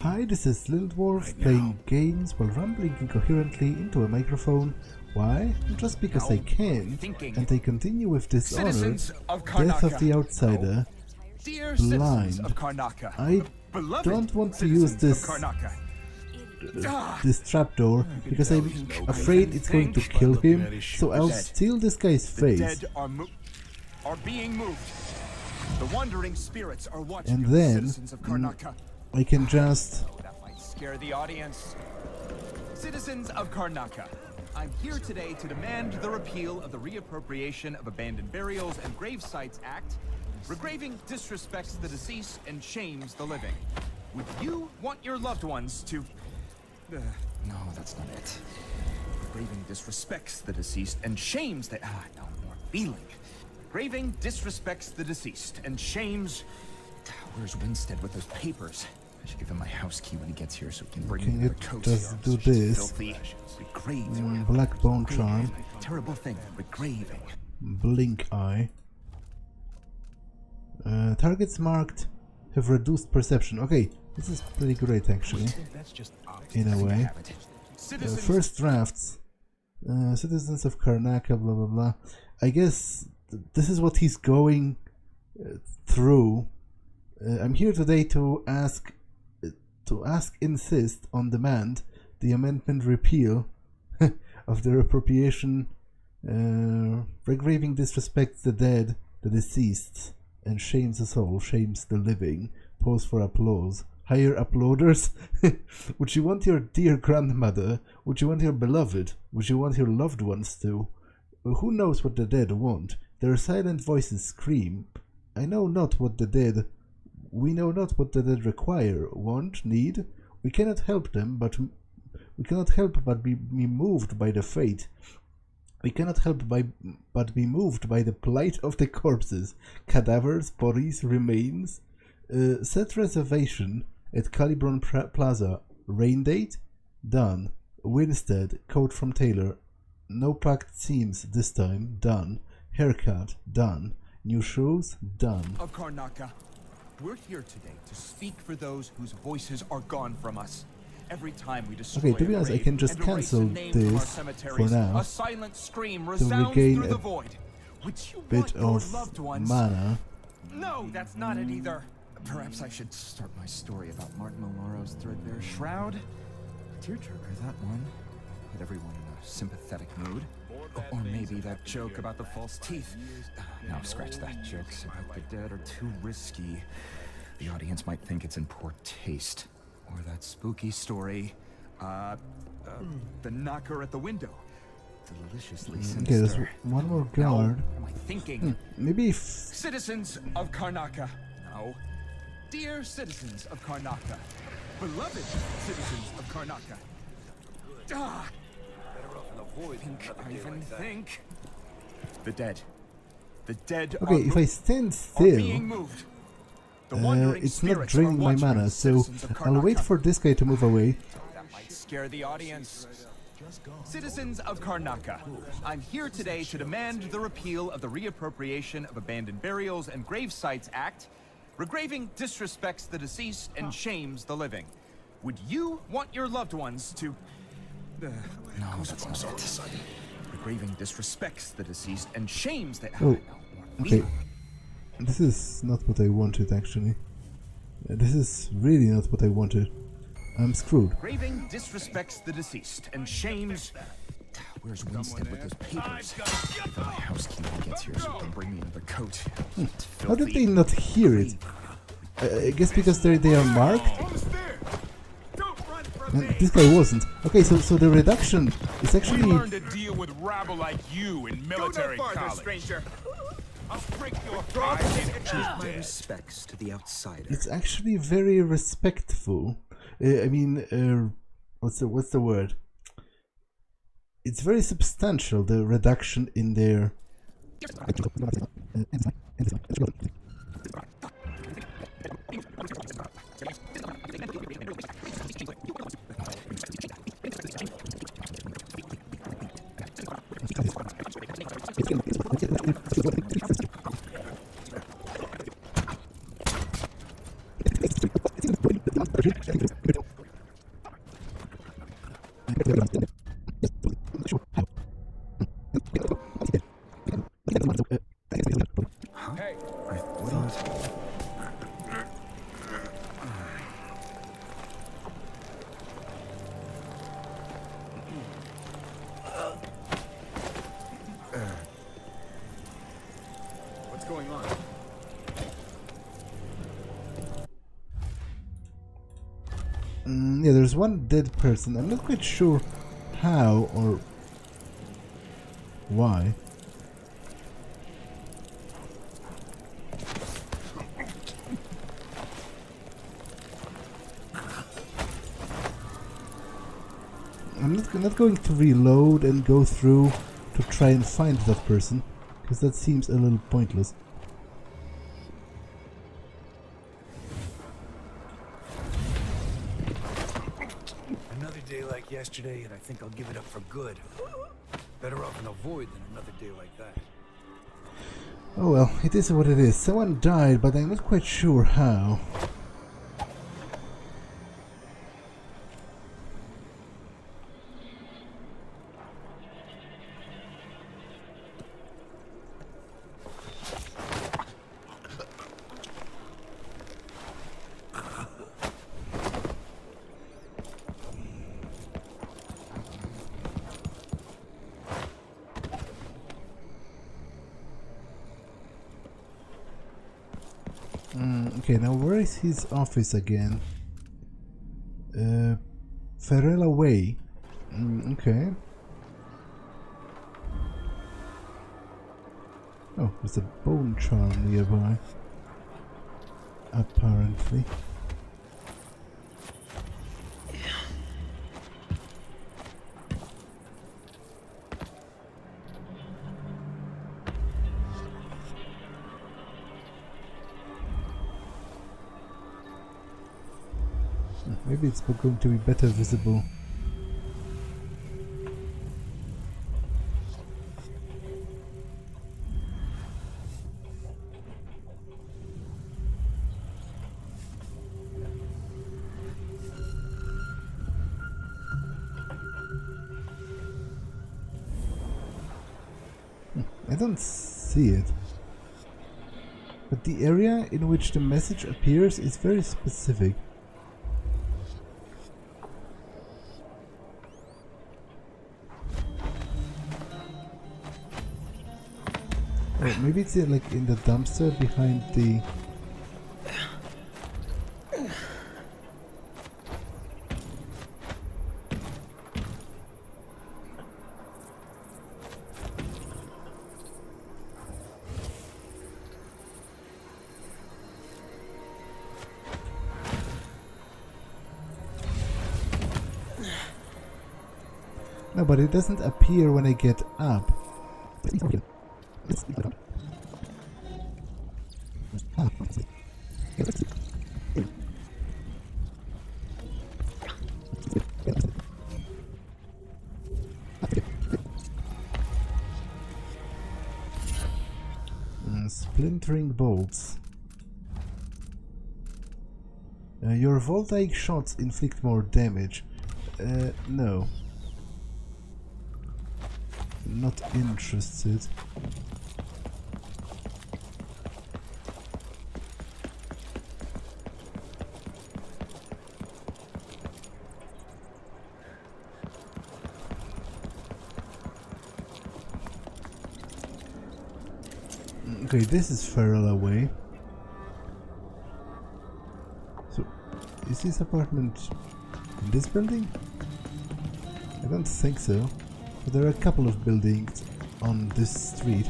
Hi, this is Little Dwarf playing games while rambling incoherently into a microphone. Why? Just because I can. And they continue with Dishonored, Death of the Outsider, Blind. I don't want to use this trapdoor because I'm afraid it's going to kill him, so I'll steal this guy's face. And then I can just... That might scare the audience. Citizens of Karnaka, I'm here today to demand the repeal of the Reappropriation of Abandoned Burials and Grave Sites Act. Regraving disrespects the deceased and shames the living. Would you want your loved ones to... No, that's not it. Regraving disrespects the deceased and shames the... no more feeling. Regraving disrespects the deceased and shames... Where's Winstead with those papers? I should give him my house key when he gets here so he can bring me the coat. Just do this. Black Bone Charm. Terrible thing. Regraving. Blink Eye. Targets marked have reduced perception. Okay, this is pretty great actually. In a way. First drafts. Citizens of Karnaka, blah blah blah. I guess this is what he's going through. I'm here today to insist on demand the amendment repeal of the appropriation. Regraving disrespects the dead, the deceased, and shames us all, shames the living. Pause for applause. Hire applauders. Would you want your dear grandmother? Would you want your beloved? Would you want your loved ones to? Who knows what the dead want? Their silent voices scream. I know not what the dead. We know not what the dead require, want, need. We cannot help them, but be moved by the fate. We cannot help but be moved by the plight of the corpses, cadavers, bodies, remains. Set reservation at Calibron Plaza. Rain date? Done. Winstead, coat from Taylor. No packed seams this time. Done. Haircut? Done. New shoes? Done. Of Karnaka. We're here today to speak for those whose voices are gone from us. Every time we destroy to be honest, I can just cancel this for now a silent scream to resounds regain through the a void. Would you bit want of your loved ones? mana. No, that's not it either. Perhaps I should start my story about Martin Maloro's threadbare shroud. Tearjerker, that one. Put everyone in a sympathetic mood. Or maybe that joke about the false teeth. No, scratch that. Jokes about the dead are too risky. The audience might think it's in poor taste. Or that spooky story. The knocker at the window. Deliciously sinister. Okay, there's one more guard. Now, am I thinking? Maybe if... Citizens of Karnaka. No. Dear citizens of Karnaka. Beloved citizens of Karnaka. Think. The dead. The dead. Okay, if I stand still, it's not draining my mana, so I'll wait for this guy to move away. That might scare the audience. Citizens of Karnaka, I'm here today to demand the repeal of the Reappropriation of Abandoned Burials and Grave Sites Act. Regraving disrespects the deceased and shames the living. Would you want your loved ones to... No, that's not it. Regraving disrespects the deceased and shames the... Oh, okay. This is not what I wanted, actually. This is really not what I wanted. I'm screwed. Regraving disrespects the deceased and shames... Where's Winstead with those papers? Give him my house key when he gets here so he can bring me another coat. How did they not hear it? I guess because they are marked? And this guy wasn't. Okay, so the reduction is actually... We learned to deal with rabble like you in military college. Stranger. I'll break your my respects to the outsider. It's actually very respectful. I mean, what's the word? It's very substantial, the reduction in their... Yeah, there's one dead person. I'm not quite sure how or why. I'm not going to reload and go through to try and find that person, because that seems a little pointless. Another day like yesterday, and I think I'll give it up for good. Better off in a void than another day like that. Oh well, it is what it is. Someone died, but I'm not quite sure how. Okay, now where is his office again? Ferrella Way. Okay. Oh, there's a bone charm nearby. Apparently. Maybe it's going to be better visible. I don't see it. But the area in which the message appears is very specific. Oh, maybe it's like in the dumpster behind the... No, but it doesn't appear when I get up. Splintering bolts. Your voltaic shots inflict more damage. No. Not interested. Okay, this is Ferrella Way. So, is this apartment in this building? I don't think so. But there are a couple of buildings on this street.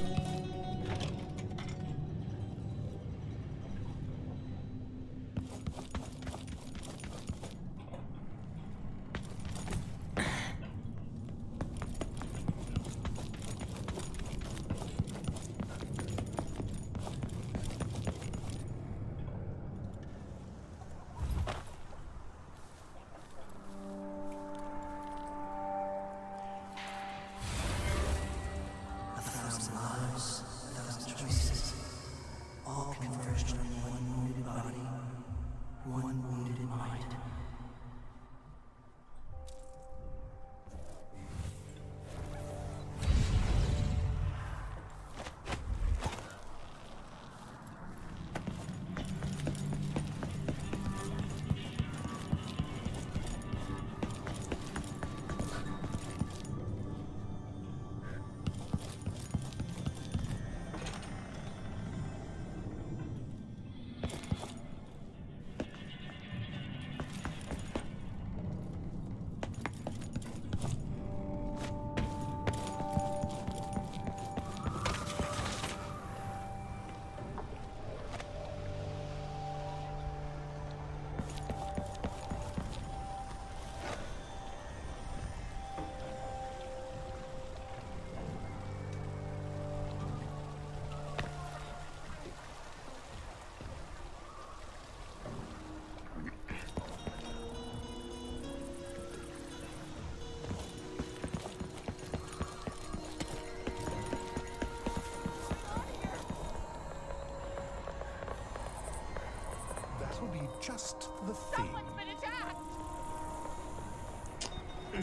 just the thing. Someone's been attacked!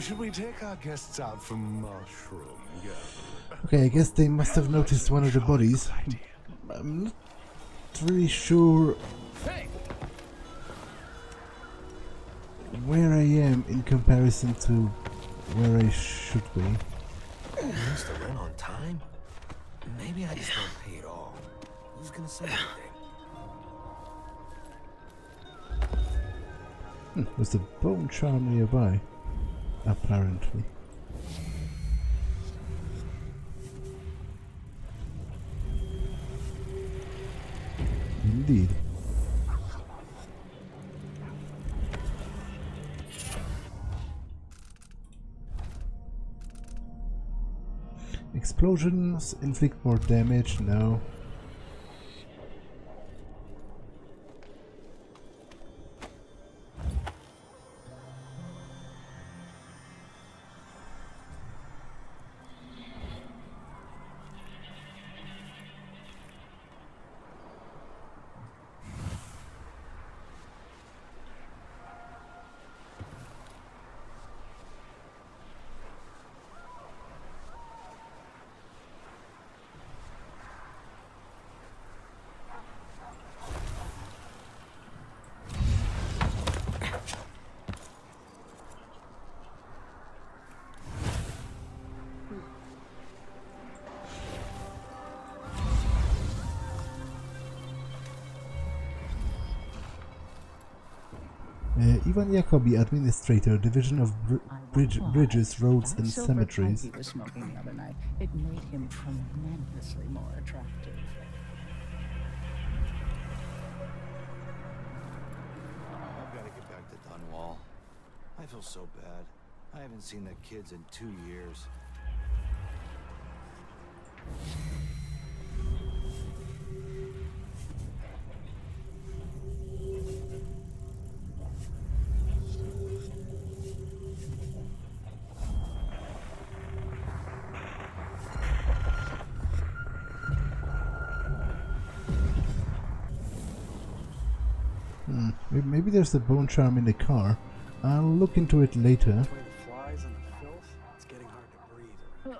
Should we take our guests out for mushroom gathering? Okay, I guess they must have noticed one of the bodies. I'm not really sure where I am in comparison to where I should be. You must have rent on time? Maybe I just don't pay at all. Who's gonna say anything? There's a bone charm nearby, apparently. Indeed. Explosions inflict more damage? No. Ivan Jacobi, Administrator, Division of Bridges, Roads and Cemeteries. He was smoking the other night. It made him tremendously more attractive. I've got to get back to Dunwall. I feel so bad. I haven't seen the kids in 2 years. Maybe there's a bone charm in the car. I'll look into it later. Between the flies and the filth, it's getting hard to breathe.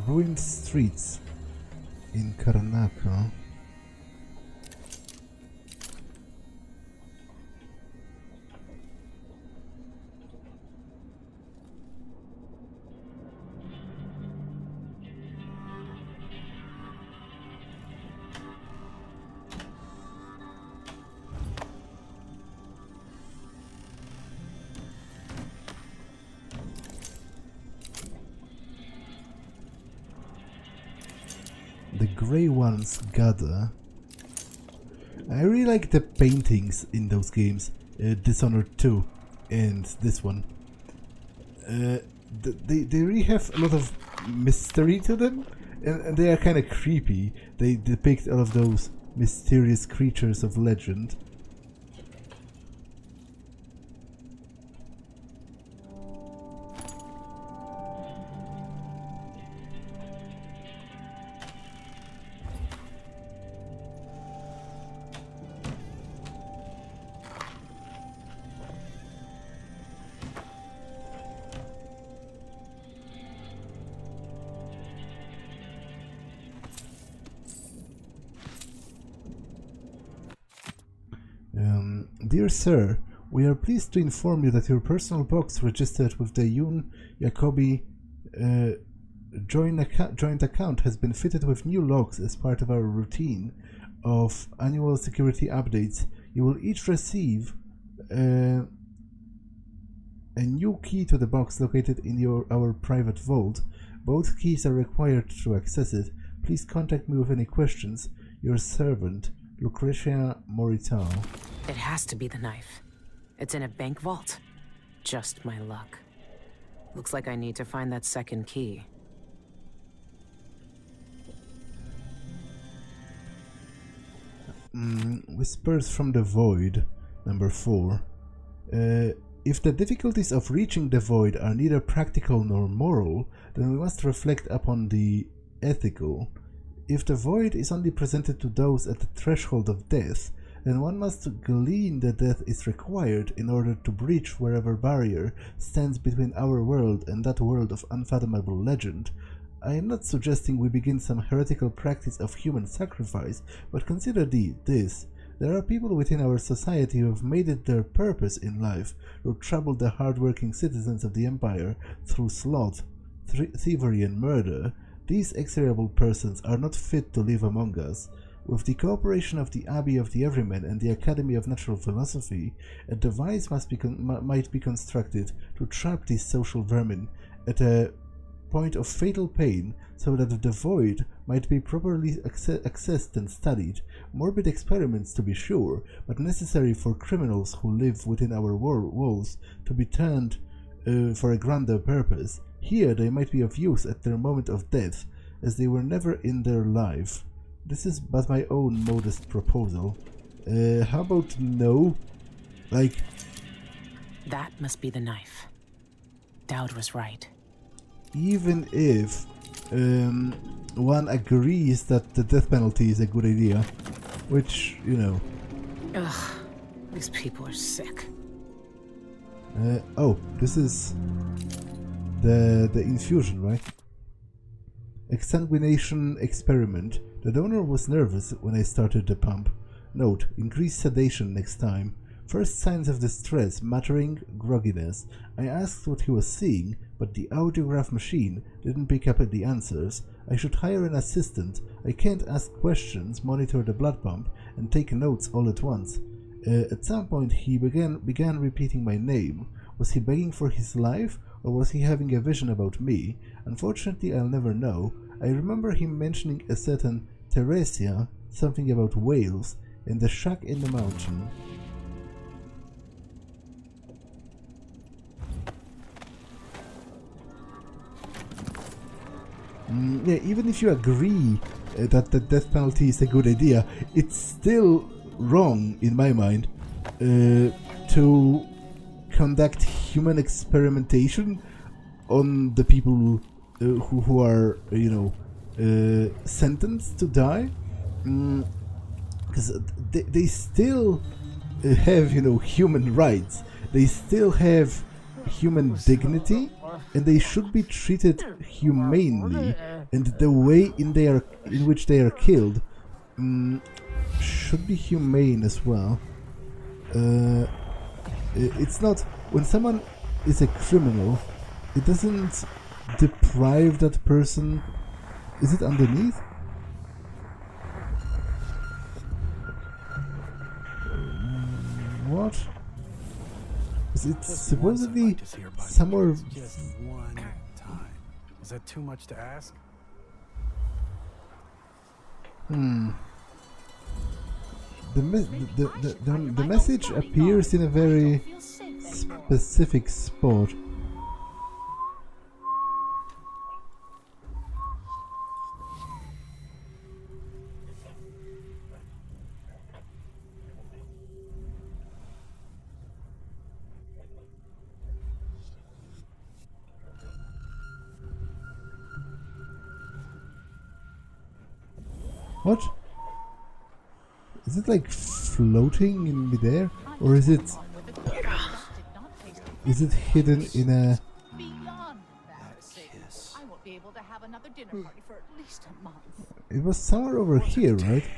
Ruined streets in Karnaka. The grey ones gather. I really like the paintings in those games, Dishonored 2 and this one. They really have a lot of mystery to them, and they are kind of creepy. They depict all of those mysterious creatures of legend. Dear Sir, we are pleased to inform you that your personal box registered with the Ivan Jacobi joint account has been fitted with new locks as part of our routine of annual security updates. You will each receive a new key to the box located in our private vault. Both keys are required to access it. Please contact me with any questions. Your servant, Lucretia Moritao. It has to be the knife. It's in a bank vault. Just my luck. Looks like I need to find that second key. Whispers from the Void, number 4. If the difficulties of reaching the Void are neither practical nor moral, then we must reflect upon the ethical. If the Void is only presented to those at the threshold of death, then one must glean that death is required in order to breach wherever barrier stands between our world and that world of unfathomable legend. I am not suggesting we begin some heretical practice of human sacrifice, but consider this. There are people within our society who have made it their purpose in life to trouble the hard-working citizens of the Empire through sloth, thievery and murder. These execrable persons are not fit to live among us. With the cooperation of the Abbey of the Everyman and the Academy of Natural Philosophy, a device might be constructed to trap these social vermin at a point of fatal pain, so that the Void might be properly accessed and studied. Morbid experiments, to be sure, but necessary for criminals who live within our walls to be turned for a grander purpose. Here they might be of use at their moment of death, as they were never in their life. This is but my own modest proposal. How about no? Like... That must be the knife. Daud was right. Even if one agrees that the death penalty is a good idea, which, you know... Ugh, these people are sick. Oh, this is the infusion, right? Exsanguination experiment. The donor was nervous when I started the pump. Note, increase sedation next time. First signs of distress, muttering, grogginess. I asked what he was seeing, but the audiograph machine didn't pick up the answers. I should hire an assistant. I can't ask questions, monitor the blood pump, and take notes all at once. At some point he began repeating my name. Was he begging for his life, or was he having a vision about me? Unfortunately, I'll never know. I remember him mentioning a certain Theresia, something about whales, and the shack in the mountain. Yeah, even if you agree that the death penalty is a good idea, it's still wrong, in my mind, to conduct human experimentation on the people who are, you know, sentenced to die. Because they still have, you know, human rights. They still have human dignity, and they should be treated humanely, and the way in which they are killed should be humane as well. It's not, when someone is a criminal, it doesn't deprive that person. Is it underneath? What? It's supposedly somewhere... Just one time. Is that too much to ask? The message appears in a very specific spot. What? Is it like floating in midair? Or is it hidden in a... I won't be able to have another dinner party for at least a month. It was somewhere over here, right?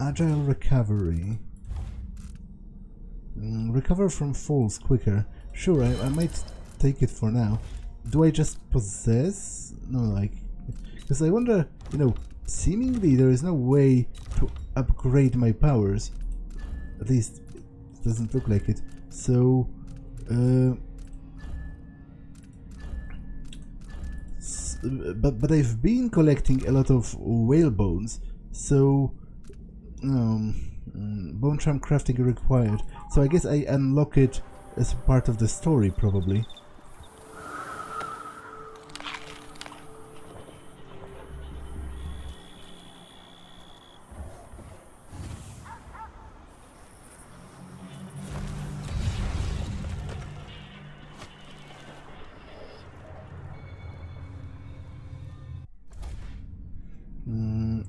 Agile recovery. Recover from falls quicker. Sure, I might take it for now. Do I just possess? No, like... Because I wonder, you know, seemingly there is no way to upgrade my powers. At least it doesn't look like it. So but I've been collecting a lot of whale bones, so bone charm crafting required. So I guess I unlock it as part of the story, probably.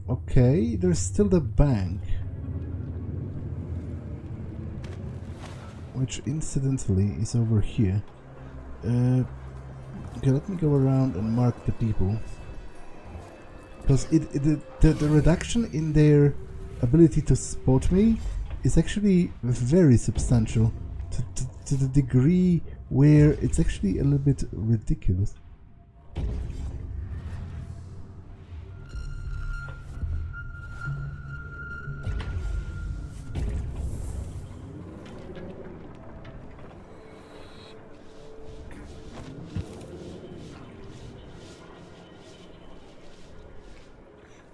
Okay, there's still the bank, which incidentally is over here. Okay, let me go around and mark the people, because the reduction in their ability to spot me is actually very substantial, to the degree where it's actually a little bit ridiculous.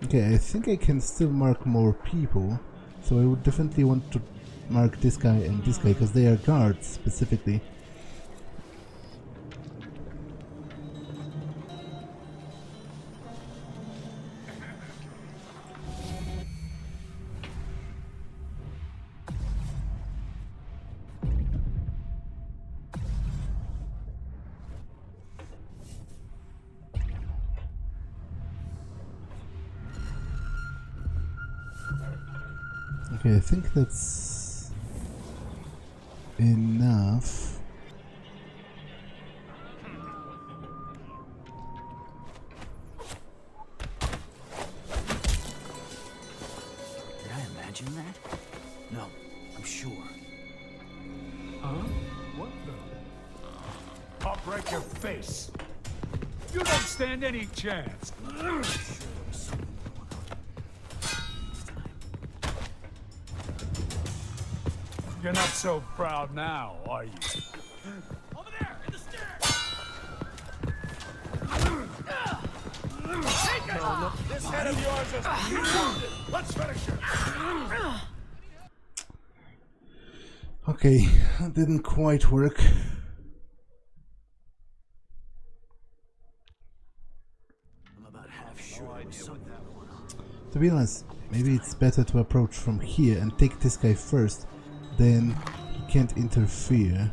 Okay, I think I can still mark more people, so I would definitely want to mark this guy and this guy, because they are guards specifically. Okay, I think that's enough. Did I imagine that? No, I'm sure. Huh? What the? I'll break your face. You don't stand any chance. You're not so proud now, are you? Over there, in the stairs! Take it! This head of yours is wounded! Let's finish it! Okay, that didn't quite work. I'm about half sure there was something going on. To be honest, maybe it's better to approach from here and take this guy first, then he can't interfere.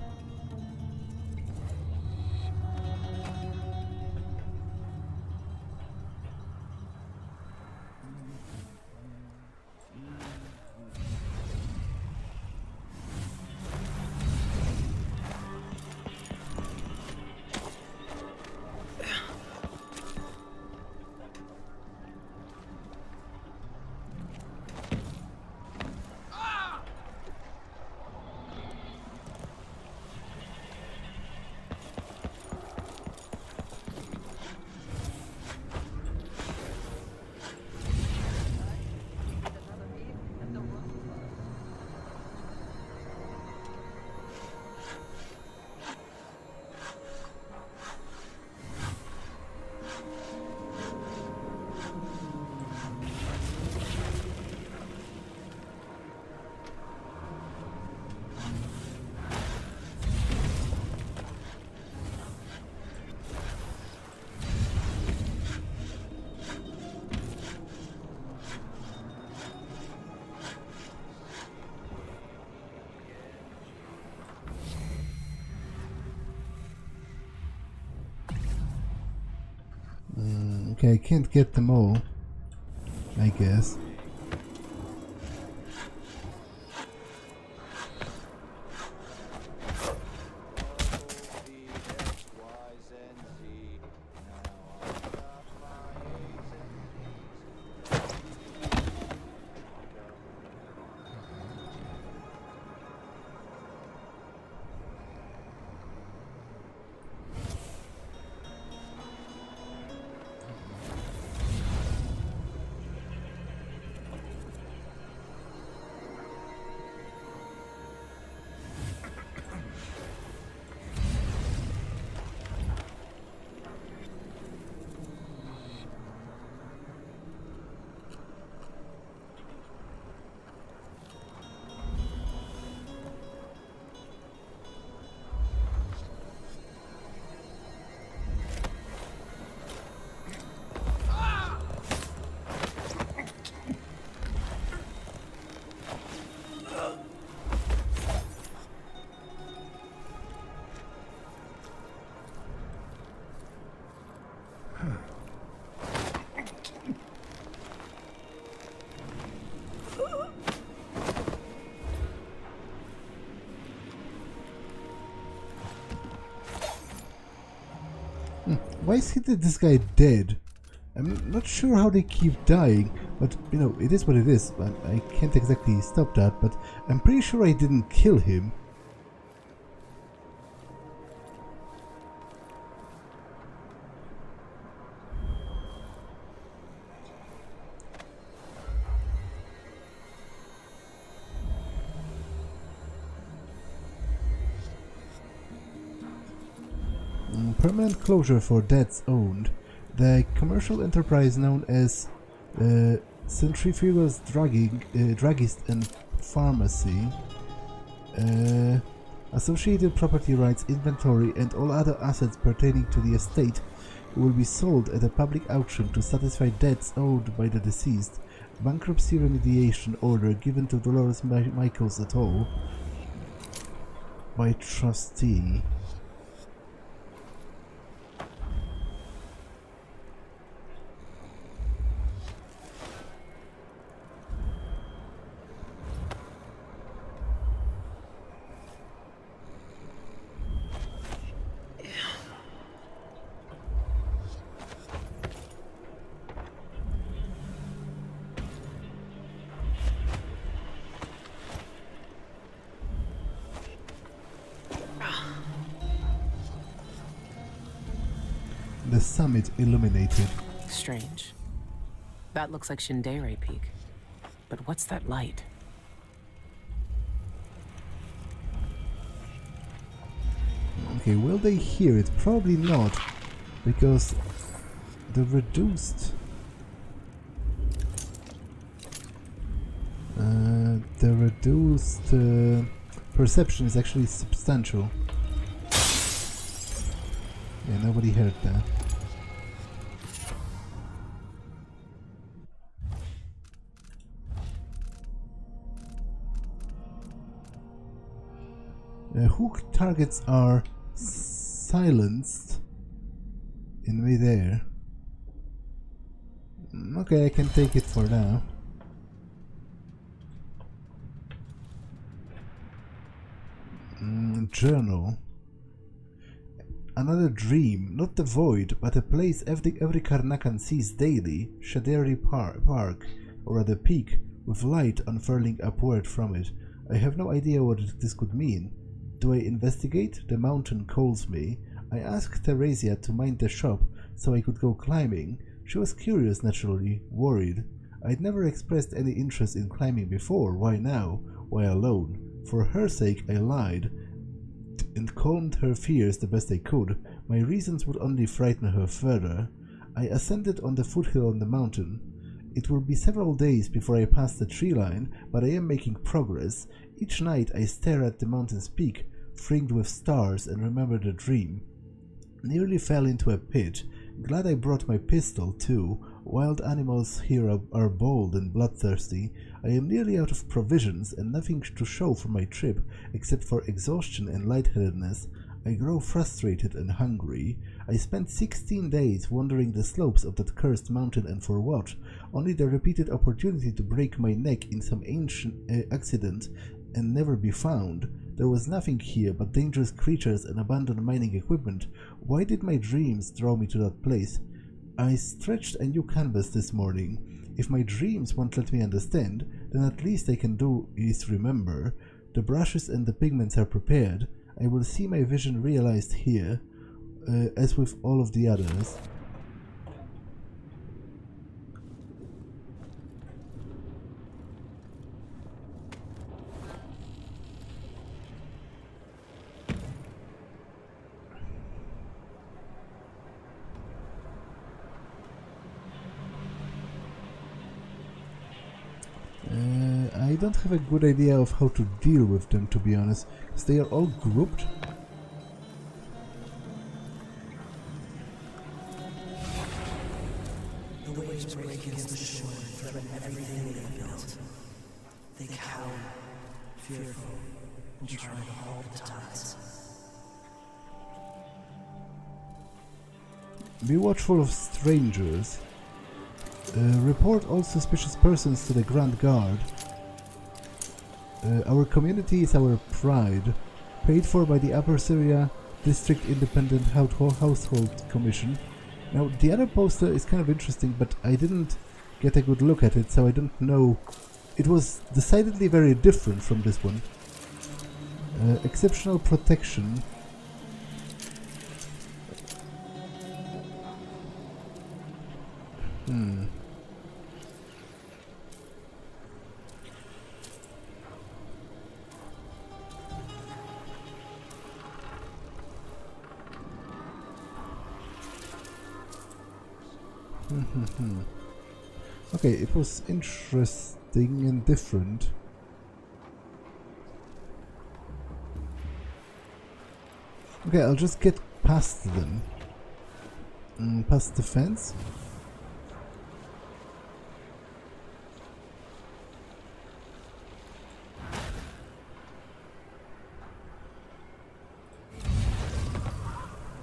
Okay, I can't get them all, I guess. Why is this guy dead? I'm not sure how they keep dying, but you know, it is what it is. I can't exactly stop that, but I'm pretty sure I didn't kill him. Permanent closure for debts owed. The commercial enterprise known as Centrifugal's Druggist and Pharmacy, associated property rights, inventory, and all other assets pertaining to the estate will be sold at a public auction to satisfy debts owed by the deceased. Bankruptcy remediation order given to Dolores Michaels et al. By trustee. The summit illuminated. Strange. That looks like Shindere Peak. But what's that light? Okay, will they hear it? Probably not, because the reduced perception is actually substantial. Yeah, nobody heard that. Hook targets are silenced in midair. Okay, I can take it for now. Journal. Another dream, not the void, but a place every Karnakan sees daily, Shaderi Park, or at the peak, with light unfurling upward from it. I have no idea what this could mean. Do I investigate? The mountain calls me. I asked Theresia to mind the shop so I could go climbing. She was curious, naturally, worried. I'd never expressed any interest in climbing before. Why now? Why alone? For her sake I lied and calmed her fears the best I could. My reasons would only frighten her further. I ascended on the foothill on the mountain. It will be several days before I pass the tree line, but I am making progress. Each night I stare at the mountain's peak, fringed with stars, and remember the dream. Nearly fell into a pit. Glad I brought my pistol too. Wild animals here are bold and bloodthirsty. I am nearly out of provisions and nothing to show for my trip except for exhaustion and lightheadedness. I grow frustrated and hungry. I spent 16 days wandering the slopes of that cursed mountain, and for what? Only the repeated opportunity to break my neck in some ancient accident and never be found. There was nothing here but dangerous creatures and abandoned mining equipment. Why did my dreams draw me to that place? I stretched a new canvas this morning. If my dreams won't let me understand, then at least I can do is remember. The brushes and the pigments are prepared. I will see my vision realized here, as with all of the others. I don't have a good idea of how to deal with them, to be honest, because they are all grouped. The waves break against the shore and threaten everything they have built. They cower, fearful, and try to halt the tides. Be watchful of strangers. Report all suspicious persons to the Grand Guard. Our community is our pride. Paid for by the Upper Syria District Independent Household Commission. Now, the other poster is kind of interesting, but I didn't get a good look at it, so I don't know. It was decidedly very different from this one. Exceptional protection. Okay, it was interesting and different. Okay, I'll just get past them. Past the fence.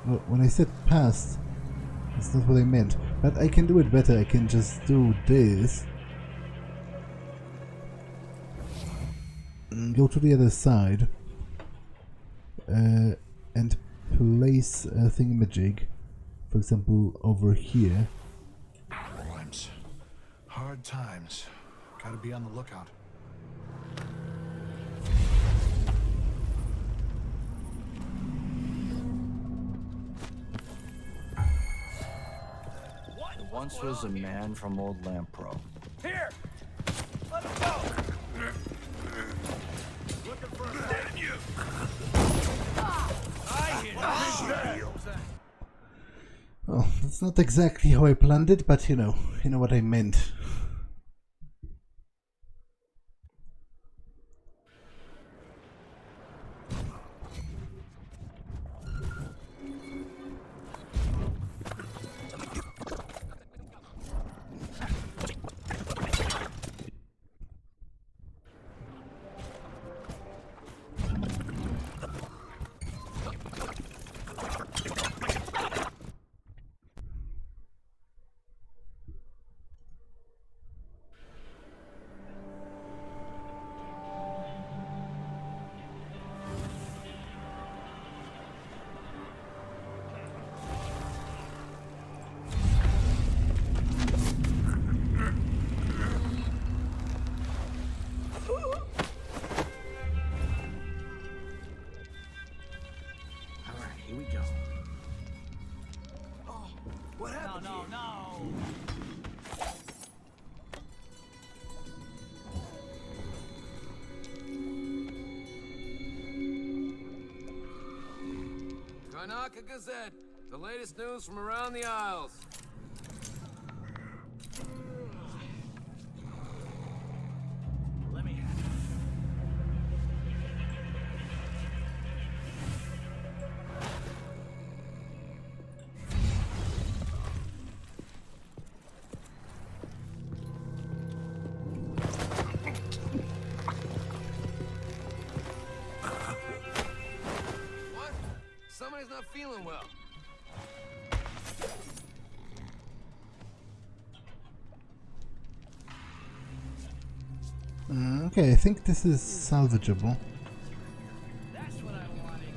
Well, when I said past, that's not what I meant. But I can do it better. I can just do this. Go to the other side. And place a thingamajig, for example, over here. Times. Hard times. Gotta be on the lookout. There once was a man from Old Lampro. Here! Let him go! Looking for a damn you! I hit him! Well, that's not exactly how I planned it, but you know what I meant. Karnaka Gazette, the latest news from around the Isles. Let me have What? Somebody's not feeling well. Okay, I think this is salvageable. That's what I wanted.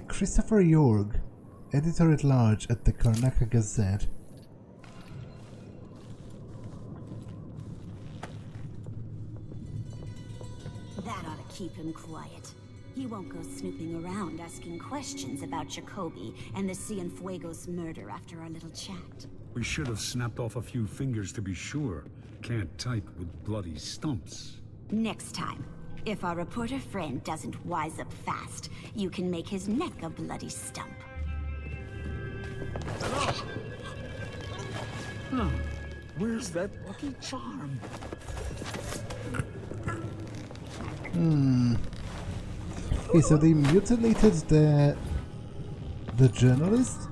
Christopher York, editor-at-large at the Karnaka Gazette. That ought to keep him quiet. He won't go snooping around asking questions about Jacoby and the Cienfuegos murder after our little chat. We should have snapped off a few fingers to be sure. Can't type with bloody stumps. Next time, if our reporter friend doesn't wise up fast, you can make his neck a bloody stump. Huh. Where's that lucky charm? Okay, so they mutilated the journalist?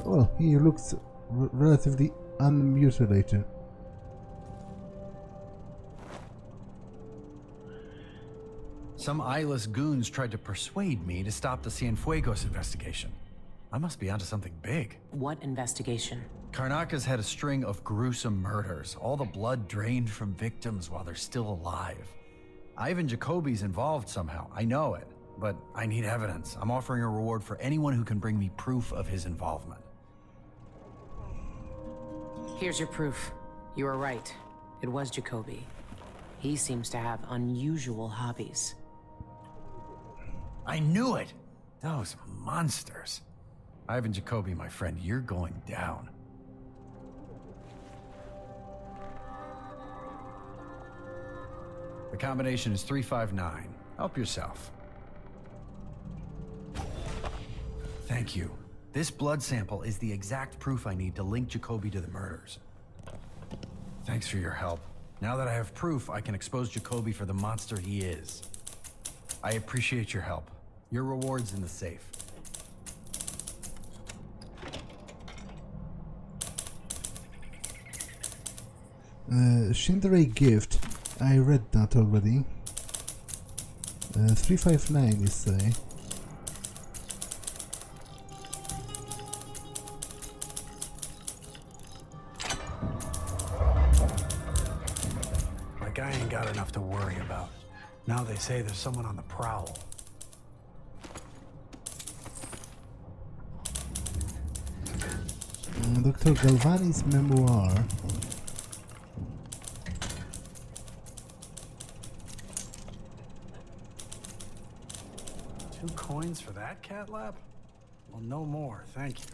Well, he looks relatively unmutilated. Some eyeless goons tried to persuade me to stop the Cienfuegos investigation. I must be onto something big. What investigation? Karnaka's had a string of gruesome murders, all the blood drained from victims while they're still alive. Ivan Jacoby's involved somehow, I know it, but I need evidence. I'm offering a reward for anyone who can bring me proof of his involvement. Here's your proof. You were right. It was Jacoby. He seems to have unusual hobbies. I knew it! Those monsters. Ivan Jacoby, my friend, you're going down. The combination is 359. Help yourself. Thank you. This blood sample is the exact proof I need to link Jacoby to the murders. Thanks for your help. Now that I have proof, I can expose Jacoby for the monster he is. I appreciate your help. Your reward's in the safe. Shinderai gift. I read that already. 359 you say. My guy ain't got enough to worry about. Now they say there's someone on the prowl. Dr. Galvani's memoir. Two coins for that cat lab? Well, no more, thank you.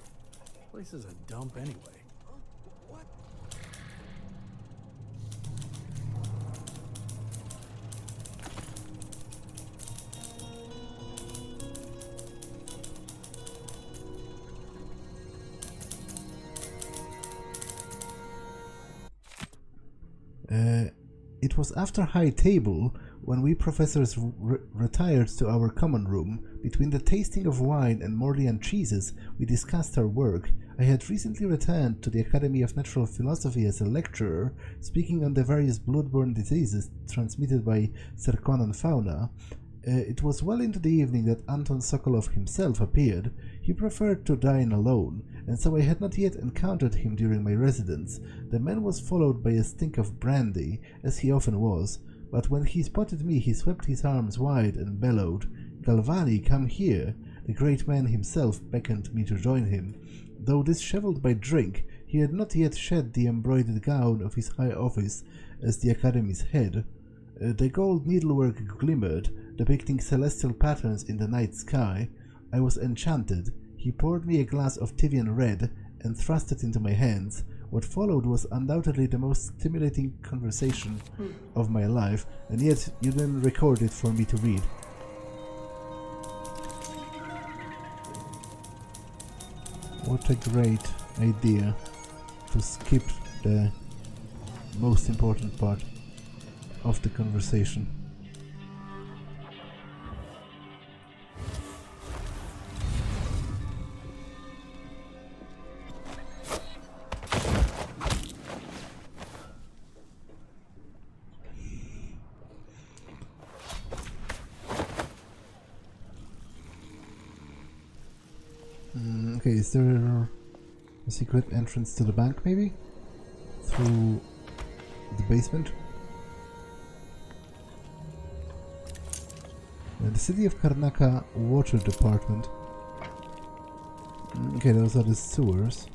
This place is a dump anyway. It was after high table when we professors retired to our common room. Between the tasting of wine and Morlean cheeses, we discussed our work. I had recently returned to the Academy of Natural Philosophy as a lecturer, speaking on the various bloodborne diseases transmitted by Serkonan fauna. It was well into the evening that Anton Sokolov himself appeared. He preferred to dine alone, and so I had not yet encountered him during my residence. The man was followed by a stink of brandy, as he often was, but when he spotted me he swept his arms wide and bellowed, "Galvani, come here!" The great man himself beckoned me to join him. Though disheveled by drink, he had not yet shed the embroidered gown of his high office as the Academy's head. The gold needlework glimmered, depicting celestial patterns in the night sky. I was enchanted. He poured me a glass of Tivian red and thrust it into my hands. What followed was undoubtedly the most stimulating conversation of my life, and yet you didn't record it for me to read. What a great idea to skip the most important part of the conversation. Okay, is there a secret entrance to the bank, maybe? Through the basement? The City of Karnaka Water Department. Okay, those are the sewers.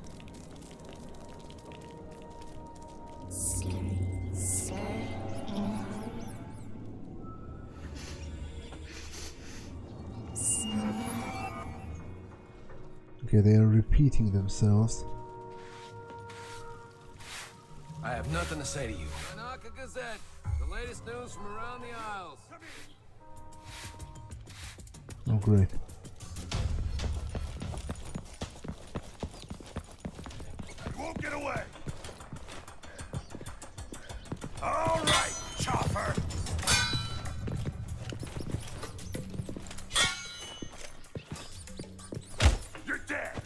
Okay, they are repeating themselves. I have nothing to say to you. Karnaka Gazette, the latest news from around the Isles. Oh, great. You won't get away. All right, chopper. You're dead.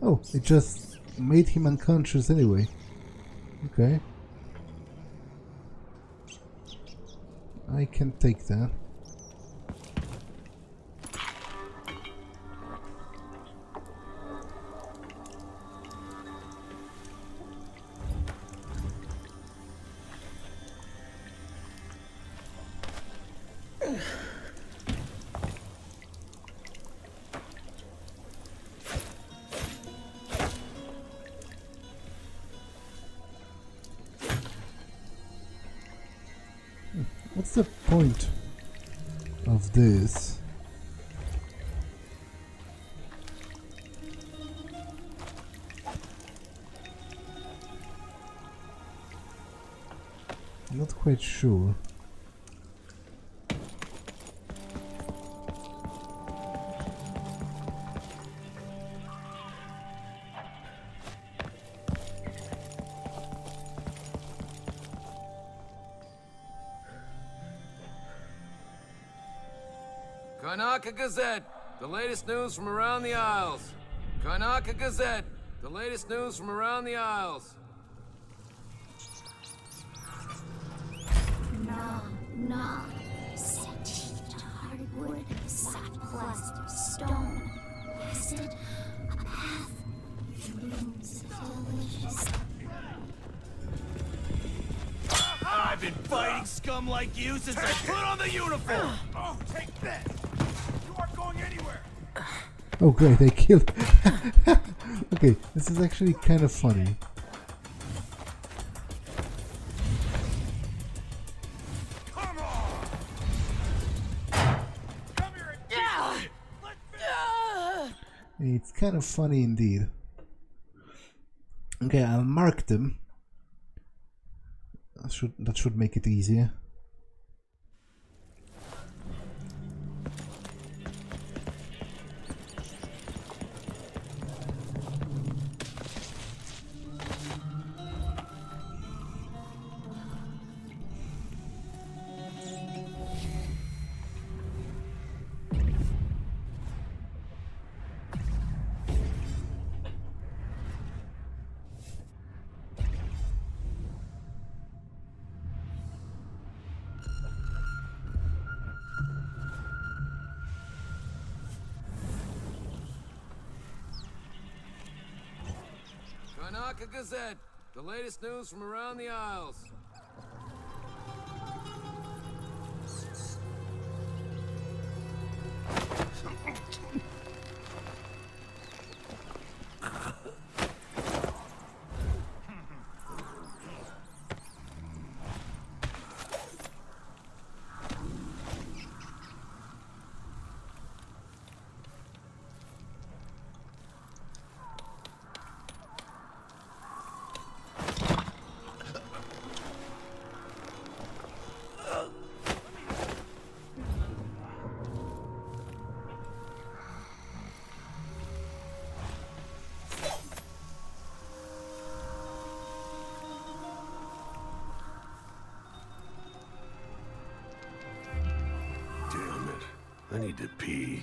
Oh, it just made him unconscious anyway. Okay. I can take that. What's the point of this? I'm not quite sure. Karnaka Gazette, the latest news from around the Isles. Karnaka Gazette, the latest news from around the Isles. No. Set heat, hardwood, sat plus stone, acid, a path, blooms delicious. I've been fighting scum like you since I put on the uniform! Oh, take that! You aren't going anywhere! Oh great, they killed... Okay, this is actually kind of funny. Come on! Come here and get it! Let's It's kind of funny indeed. Okay, I'll mark them. That should make it easier. Karnaka Gazette, the latest news from around the Isles. I need to pee.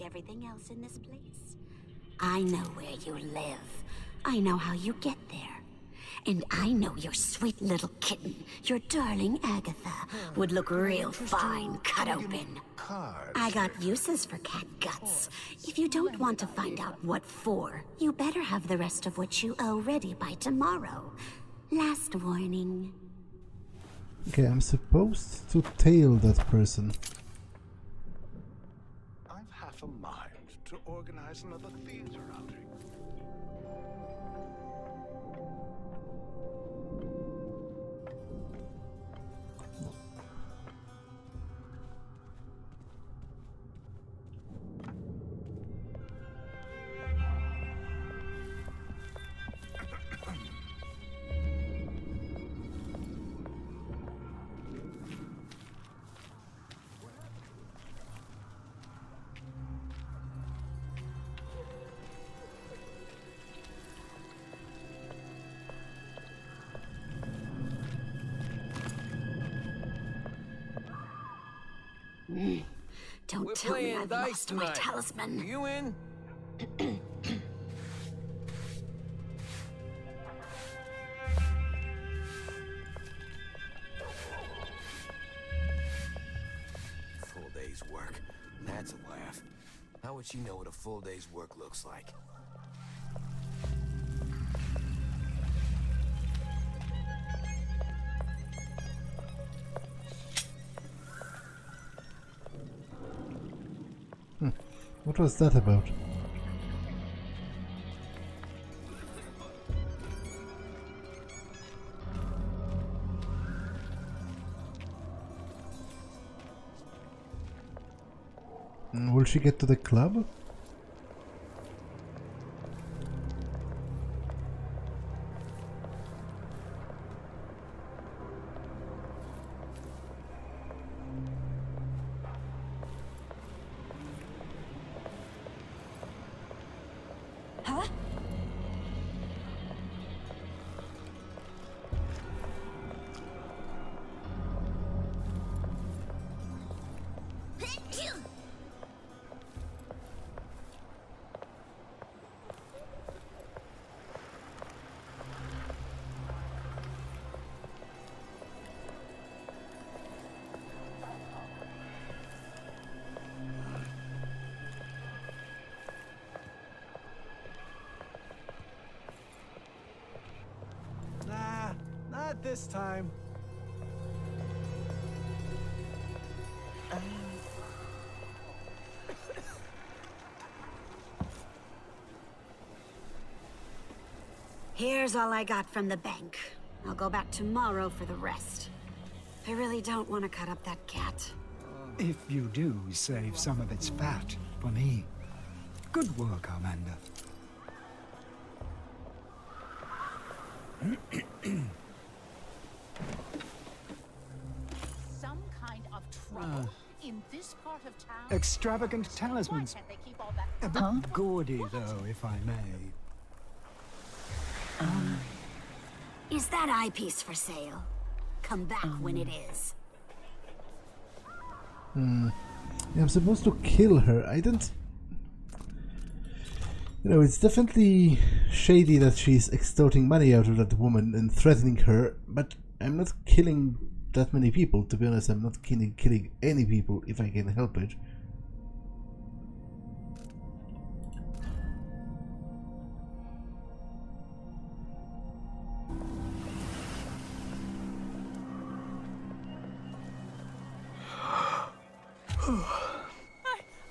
Everything else in this place. I know where you live. I know how you get there. And I know your sweet little kitten, your darling Agatha, would look real fine cut open. I got uses for cat guts. If you don't want to find out what for, you better have the rest of what you owe ready by tomorrow. Last warning. Okay, I'm supposed to tail that person. A mind to organize another theater outing. Don't We're tell me playing I've dice lost my tonight. talisman. You in? Full day's work. That's a laugh. How would she know what a full day's work looks like? What was that about? Will she get to the club? Huh? Nah, not this time. Here's all I got from the bank. I'll go back tomorrow for the rest. I really don't want to cut up that cat. If you do, save some of its fat for me. Good work, Amanda. Some kind of trouble in this part of town. Extravagant talismans. Why can't they keep all that? A bit gaudy, though, if I may. Is that eyepiece for sale? Come back when it is. Yeah, I'm supposed to kill her. I don't... You know, it's definitely shady that she's extorting money out of that woman and threatening her, but I'm not killing that many people. To be honest, I'm not killing any people if I can help it.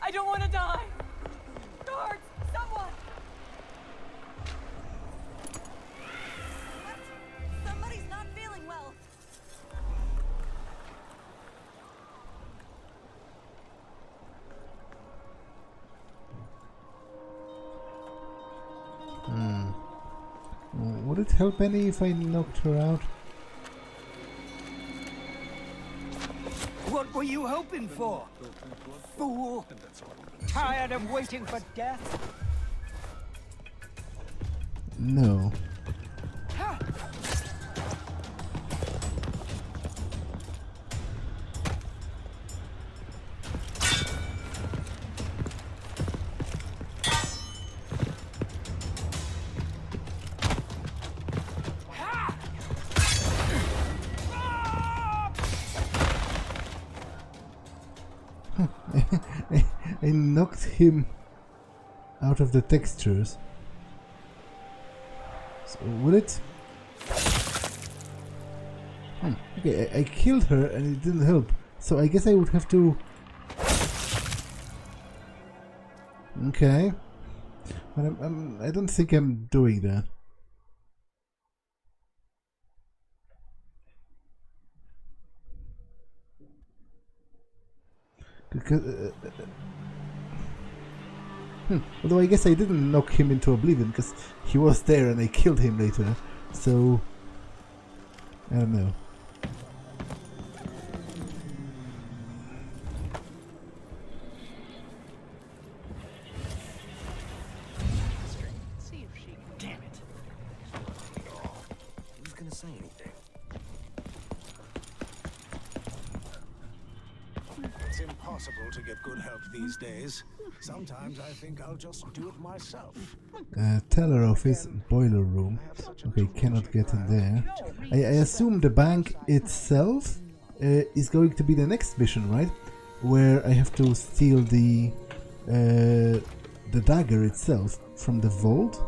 I don't want to die. Guards, someone. Somebody's not feeling well. Would it help any if I knocked her out? What were you hoping for? Fool! Tired of waiting for death? No. I knocked him out of the textures. So will it? Okay, I killed her and it didn't help. So I guess I would have to... Okay. But I don't think I'm doing that. Because, although I guess I didn't knock him into oblivion because he was there and I killed him later. So I don't know. See if she... Damn it. Who's gonna say anything? It's impossible impossible to get good help these days. Sometimes I think I'll just do it myself. Teller office, boiler room. Okay, cannot get in there. I assume the bank itself is going to be the next mission, right? Where I have to steal the dagger itself from the vault.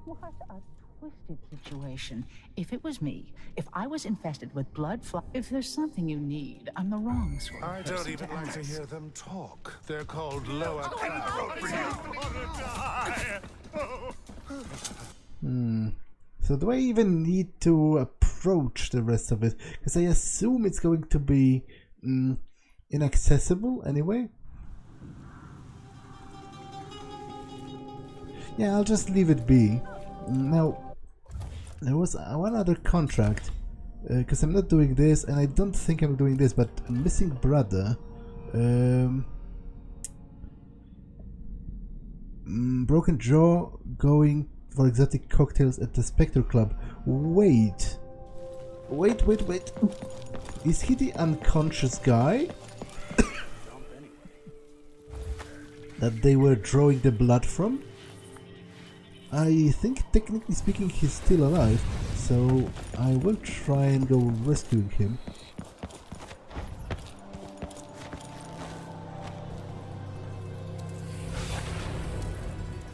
What a twisted situation. If it was me, if I was infested with blood if there's something you need, I'm the wrong sort of I person don't even like to ask. hear them talk. They're called lower So do I even need to approach the rest of it? Because I assume it's going to be inaccessible anyway. Yeah, I'll just leave it be. Now, there was one other contract, because I'm not doing this, and I don't think I'm doing this, but a missing brother. Broken jaw, going for exotic cocktails at the Spectre Club. Wait. Is he the unconscious guy that they were drawing the blood from? I think, technically speaking, he's still alive, so I will try and go rescuing him.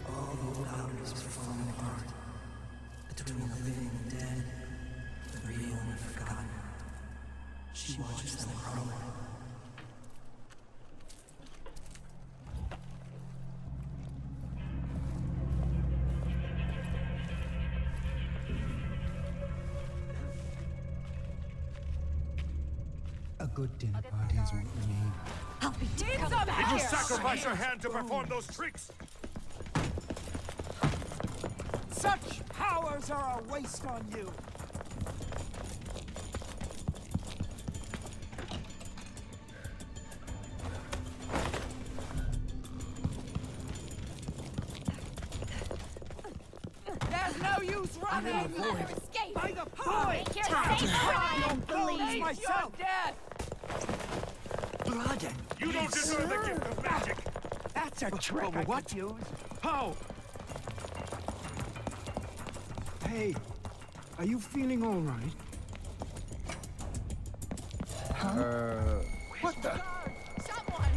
All the boundaries are falling apart. Between the living and dead, the real and forgotten. She watches them crumble. A good dinner party is what we need. I'll be Did you sacrifice your hand to perform those tricks? Such powers are a waste on you. There's no use running. I'd rather escape. By the point. Make your safe cry. I don't believe myself. Dead. Blood and You don't deserve the gift of magic. That's a trick I could use. How? Hey, are you feeling all right? What the? Someone.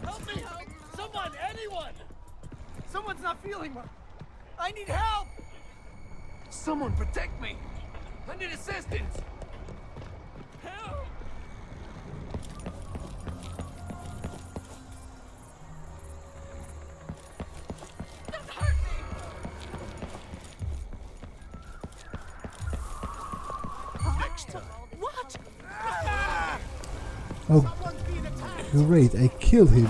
Help me! Someone! Anyone! Someone's not feeling well. I need help! Someone protect me! I need assistance! Help! Don't hurt me. Next time. What? Oh, great, I killed him.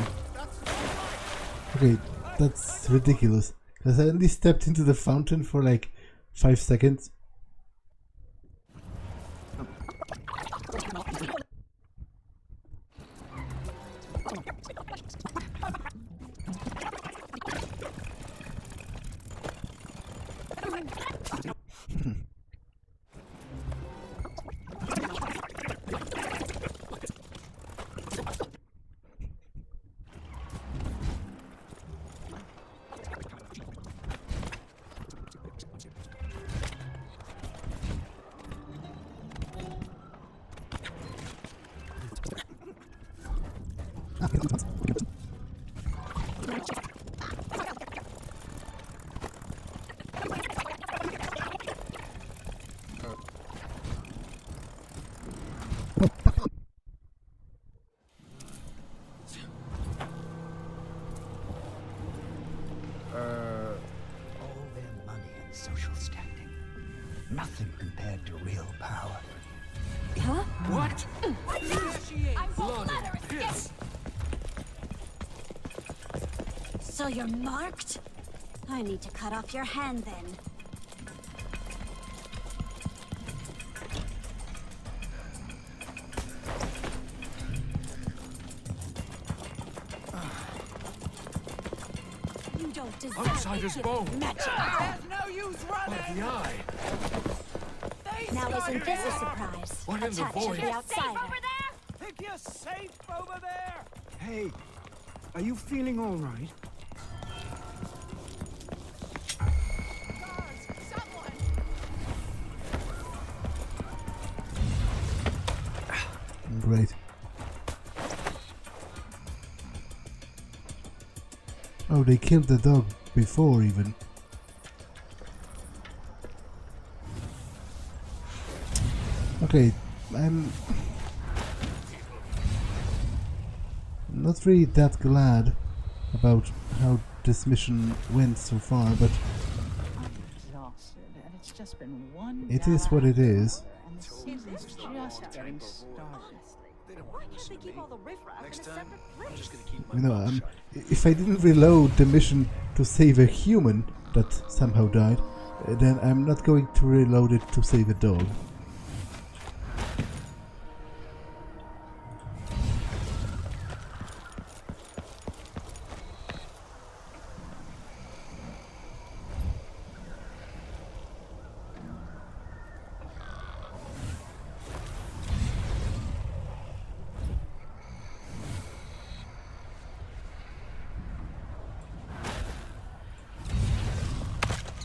Okay, that's ridiculous. Because I only stepped into the fountain for like 5 seconds. All their money and social standing. Nothing compared to real power. Huh? What? I won't let her escape. So you're marked? I need to cut off your hand then. You don't deserve Outsider's it. bone. There's no use running. The eye. Now isn't this a surprise? What in the Attached to void? the outsider. Think you're safe over there? Hey, are you feeling all right? Great. Oh, they killed the dog before even. Okay, I'm not really that glad about how this mission went so far, but I'm exhausted, and it's just been one. it is what it is. And the season's just getting started. Why can't they keep all the riffraff in a separate place? You know, if I didn't reload the mission to save a human that somehow died, then I'm not going to reload it to save a dog.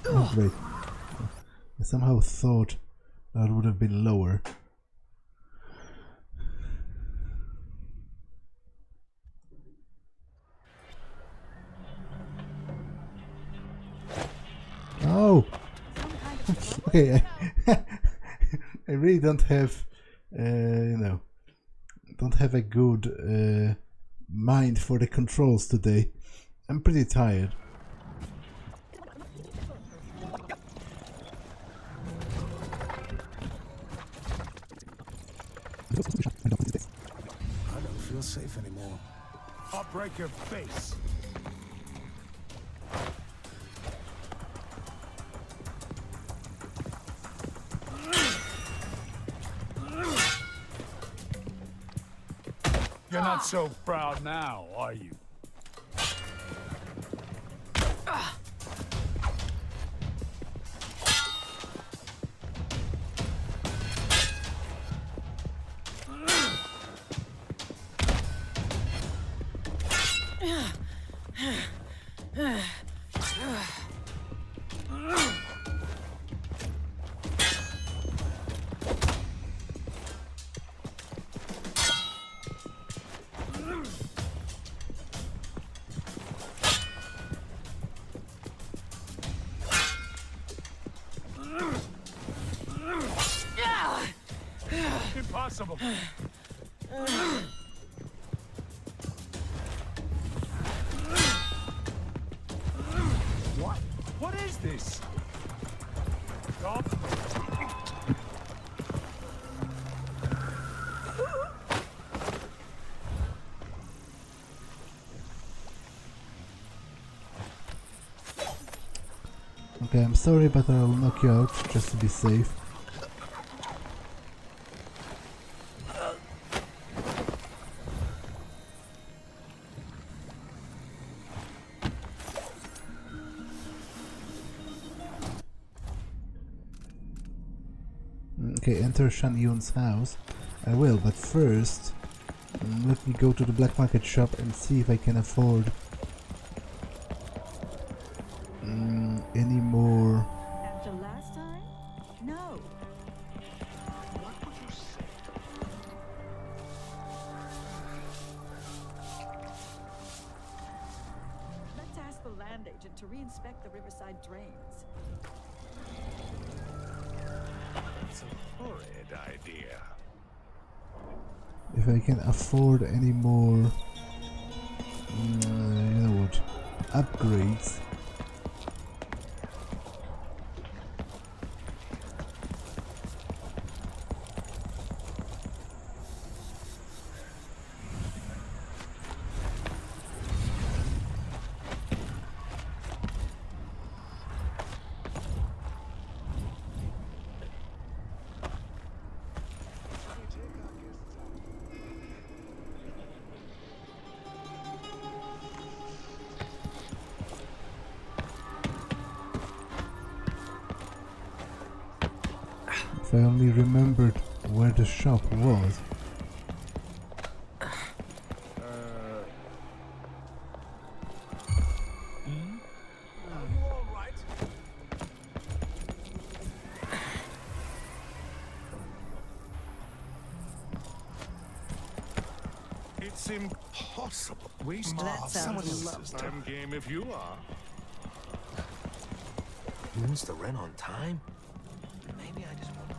Oh, great. I somehow thought that would have been lower. Oh! Okay, I really don't have, you know, don't have a good mind for the controls today. I'm pretty tired. I don't feel safe anymore. I'll break your face. You're not so proud now, are you? Impossible. What? What is this? Stop. Okay, I'm sorry, but I'll knock you out just to be safe. Okay, enter Shan Yun's house. I will, but first let me go to the black market shop and see if I can afford any more. After last time? No. What would you say? Let's ask the land agent to re-inspect the riverside drains. It's a horrid idea. If I can afford any more, you know what, upgrades. I only remembered where the shop was. It's impossible. Waste That of sounds someone lovely. else's time game if you are. When's the rent on time? Maybe I just want to...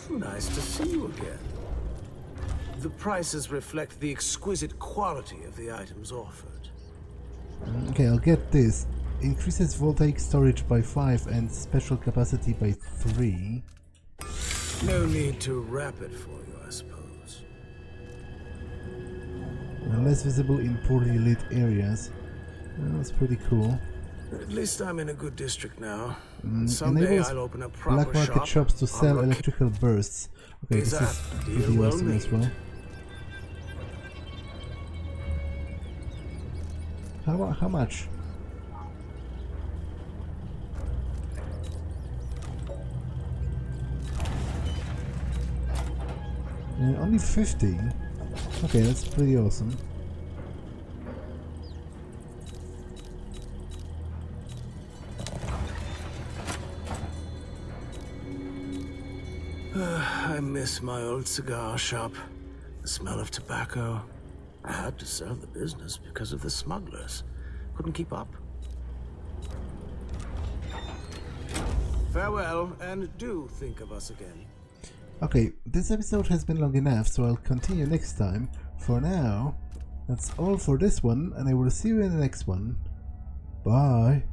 Nice to see you again. The prices reflect the exquisite quality of the items offered. Okay, I'll get this. Increases voltaic storage by 5 and special capacity by 3. No need to wrap it for you, I suppose. Less visible in poorly lit areas. That's pretty cool. At least I'm in a good district now. Someday Enables I'll open a proper black market shops to sell electrical bursts. Okay, this is pretty awesome as well. How much? Only 50. Okay, that's pretty awesome. I miss my old cigar shop. The smell of tobacco. I had to sell the business because of the smugglers. Couldn't keep up. Farewell, and do think of us again. Okay, this episode has been long enough, so I'll continue next time. For now, that's all for this one, and I will see you in the next one. Bye!